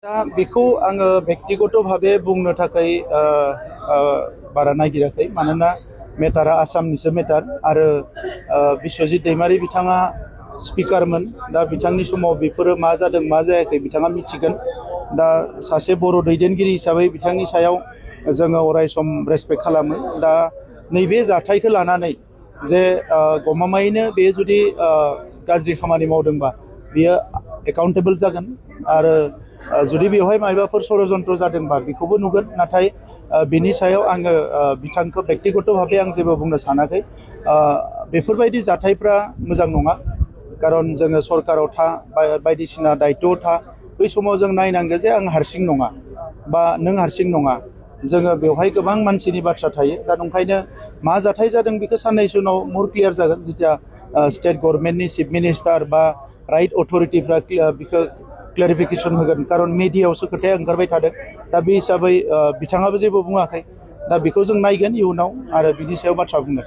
दा बेखौ आङो बेक्तिगत भाबे बुंनो थाखाय बारा नागिराखै मानोना मेटारा आसामनिसो मेटार आरो बिश्वजित दैमारी बिथाङा स्पिकारमोन दा बिथांनि समाव बेफोरो मा जादों मा जायाखै बिथाङा मिथिगोन दा सासे बर' दैदेनगिरि हिसाबै बिथांनि सायाव जोङो अराय सम रेसपेक्ट खालामो दा नैबे जाथायखौ लानानै जे गमामायैनो बे जुदि गाज्रि खामानि मावदोंबा बियो एकाउन्टेबल जागोन आरो जुदि बेवहाय मायबाफोर षड़यन्त्र जादोंबा बेखौबो नुगोन नाथाय बिनि सायाव आङो बिथांखौ बेक्तिगत भाबे आं जेबो बुंनो सानाखै बेफोरबायदि जाथायफ्रा मोजां नङा कारन जोङो सरकाराव बायदिसिना दायित्वआव बै समाव जों नायनांगौ जे आं हारसिं नङा बा नों हारसिं नङा जोङो बेवहाय गोबां मानसिनि बाथ्रा थायो दा नंखायनो मा जाथाय जादों बेखौ साननैसो उनाव मोर क्लियार जागोन जेथिया स्टेट गभर्नमेन्टनि चिफ मिनिस्टार बा राइट अथरिटिफ्रा बेखौ क्लेरिफिकेसन होगोन कारन मिडियायावसो खोथाया ओंखारबाय थादों दा बे हिसाबै बिथाङाबो जेबो बुङाखै दा बेखौ जों नायगोन इयुनाव आरो बिनि सायाव बाथ्रा बुंगोन